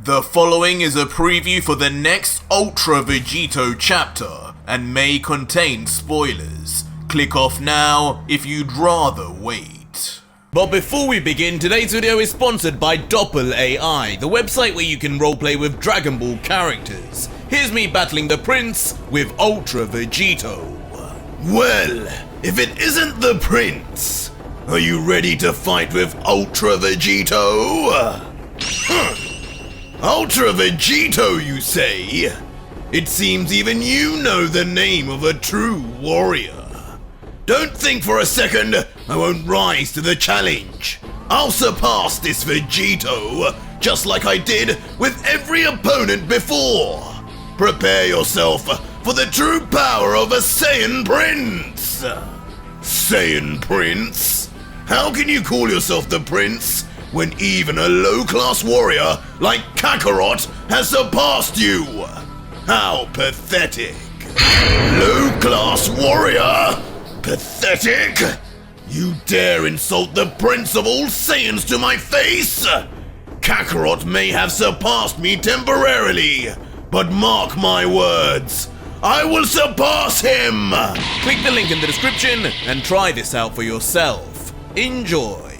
The following is a preview for the next Ultra Vegito chapter and may contain spoilers. Click off now if you'd rather wait. But before we begin, today's video is sponsored by Doppel AI, the website where you can roleplay with Dragon Ball characters. Here's me battling the Prince with Ultra Vegito. Well, if it isn't the Prince, are you ready to fight with Ultra Vegito? Ultra Vegito, you say? It seems even you know the name of a true warrior. Don't think for a second I won't rise to the challenge. I'll surpass this Vegito, just like I did with every opponent before. Prepare yourself for the true power of a Saiyan Prince. Saiyan Prince? How can you call yourself the Prince when even a low-class warrior like Kakarot has surpassed you? How pathetic. Low-class warrior? Pathetic? You dare insult the Prince of all Saiyans to my face? Kakarot may have surpassed me temporarily, but mark my words, I will surpass him! Click the link in the description and try this out for yourself. Enjoy.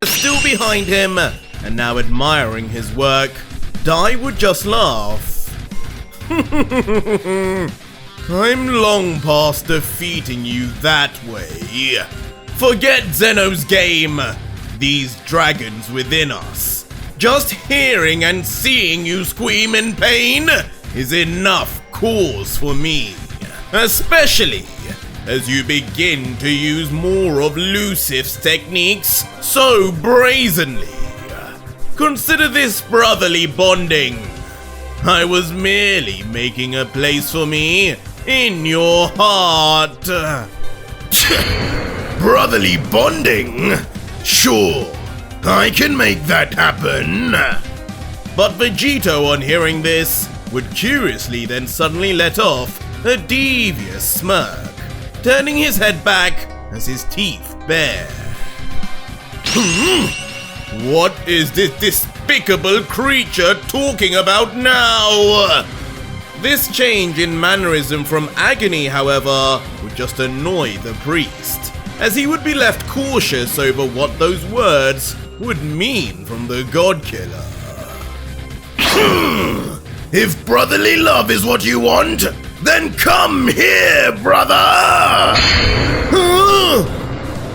Still behind him, and now admiring his work, Dai would just laugh. I'm long past defeating you that way. Forget Zeno's game, these dragons within us. Just hearing and seeing you scream in pain is enough cause for me, especially as you begin to use more of Lucif's techniques so brazenly. Consider this brotherly bonding. I was merely making a place for me in your heart. Brotherly bonding? Sure, I can make that happen. But Vegito, on hearing this, would curiously then suddenly let off a devious smirk, turning his head back as his teeth bare. What is this despicable creature talking about now? This change in mannerism from agony, however, would just annoy the priest, as he would be left cautious over what those words would mean from the God Killer. If brotherly love is what you want, then come here, brother!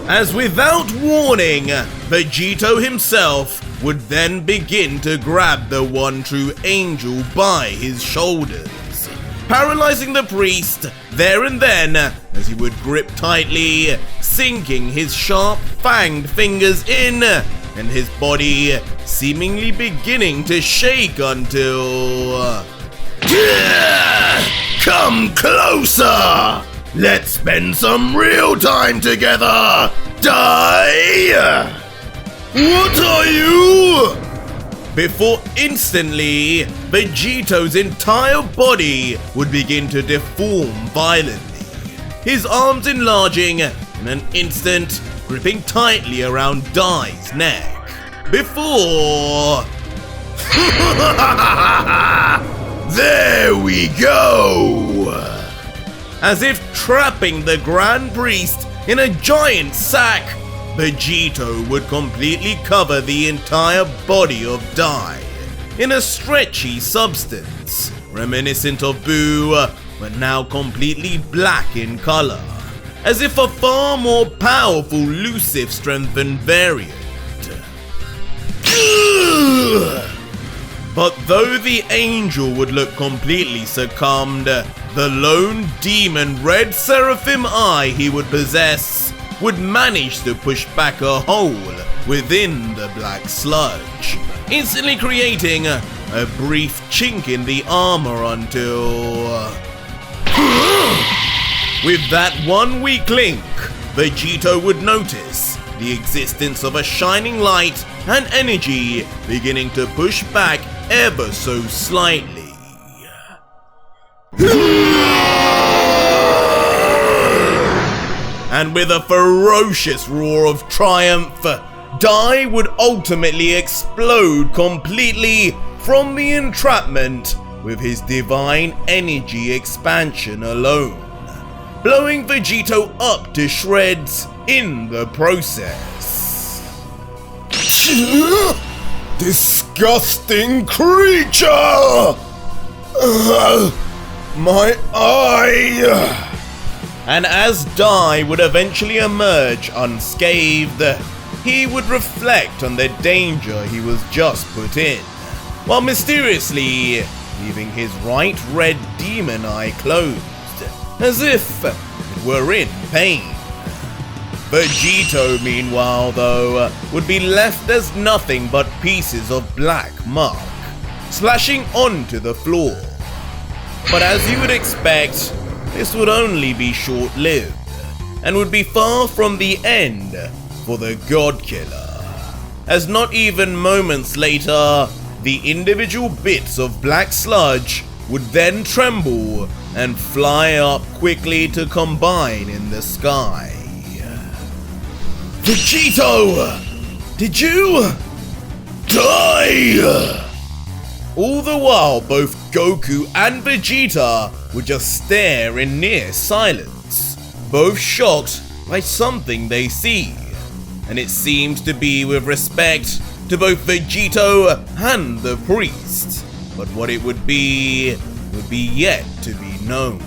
As without warning, Vegito himself would then begin to grab the one true angel by his shoulders, paralyzing the priest there and then as he would grip tightly, sinking his sharp fanged fingers in, and his body seemingly beginning to shake until... Come closer! Let's spend some real time together, Dai! What are you? Before instantly, Vegito's entire body would begin to deform violently, his arms enlarging in an instant, gripping tightly around Dai's neck. Before... There we go! As if trapping the Grand Priest in a giant sack, Vegito would completely cover the entire body of Dai in a stretchy substance, reminiscent of Boo, but now completely black in color, as if a far more powerful Lucif strengthened variant. But though the angel would look completely succumbed, the lone demon red seraphim eye he would possess would manage to push back a hole within the black sludge, instantly creating a brief chink in the armor until... With that one weak link, Vegito would notice the existence of a shining light and energy beginning to push back ever so slightly. And with a ferocious roar of triumph, Dai would ultimately explode completely, from the entrapment with his divine energy expansion alone, blowing Vegito up to shreds in the process. Disgusting creature! My eye! And as Dai would eventually emerge unscathed, he would reflect on the danger he was just put in, while mysteriously leaving his right red demon eye closed, as if it were in pain. Vegito, meanwhile, though, would be left as nothing but pieces of black muck, splashing onto the floor. But as you would expect, this would only be short-lived, and would be far from the end for the God Killer, as not even moments later, the individual bits of black sludge would then tremble and fly up quickly to combine in the sky. Vegito! Did you die? All the while, both Goku and Vegeta would just stare in near silence, both shocked by something they see, and it seems to be with respect to both Vegito and the priest, but what it would be yet to be known.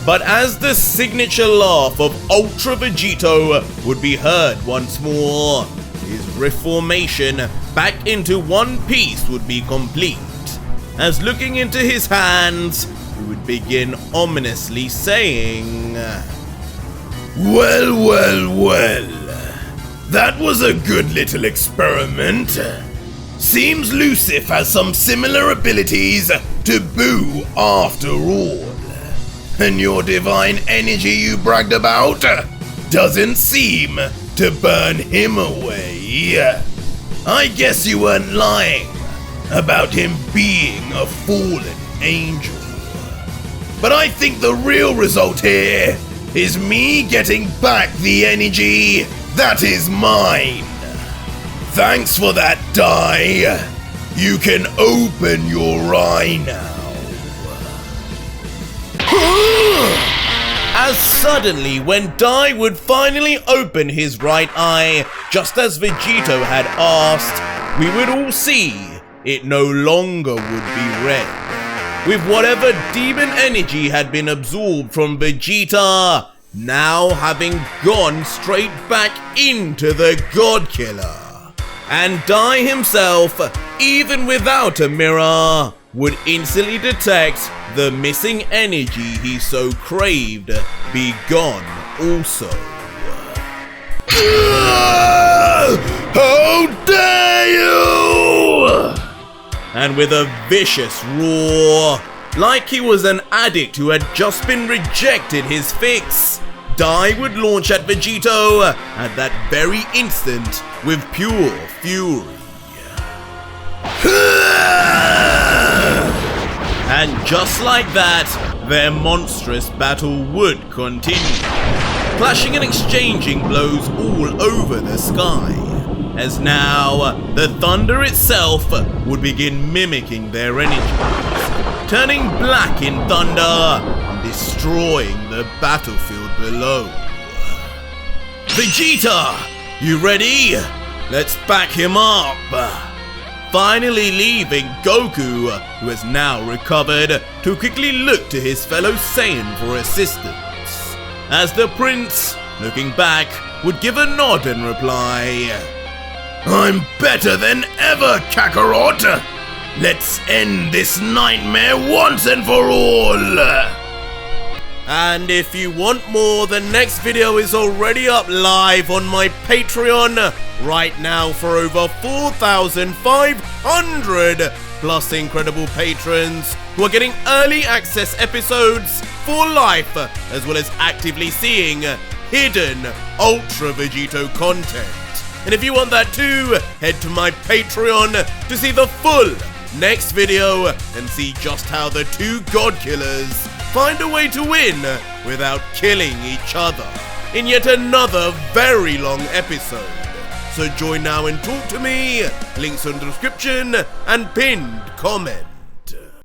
But as the signature laugh of Ultra Vegito would be heard once more, his reformation back into one piece would be complete, as looking into his hands, he would begin ominously saying, Well, that was a good little experiment. Seems Lucif has some similar abilities to Boo after all. And your divine energy you bragged about doesn't seem to burn him away. I guess you weren't lying about him being a fallen angel. But I think the real result here is me getting back the energy that is mine. Thanks for that, Dai. You can open your eye now. As suddenly, when Dai would finally open his right eye, just as Vegito had asked, we would all see it no longer would be red, with whatever demon energy had been absorbed from Vegeta now having gone straight back into the God Killer. And Dai himself, even without a mirror, would instantly detect the missing energy he so craved be gone also. How dare you! And with a vicious roar, like he was an addict who had just been rejected his fix, Dai would launch at Vegito at that very instant with pure fury. And just like that, their monstrous battle would continue, clashing and exchanging blows all over the sky, as now the thunder itself would begin mimicking their energies, turning black in thunder and destroying the battlefield below. Vegeta, you ready? Let's back him up. Finally leaving Goku, who has now recovered, to quickly look to his fellow Saiyan for assistance, as the prince, looking back, would give a nod and reply, I'm better than ever, Kakarot! Let's end this nightmare once and for all! And if you want more, the next video is already up live on my Patreon right now for over 4,500 plus incredible patrons who are getting early access episodes for life, as well as actively seeing hidden Ultra Vegito content. And if you want that too, head to my Patreon to see the full next video and see just how the two God Killers find a way to win without killing each other in yet another very long episode. So join now and talk to me. Links in the description and pinned comment.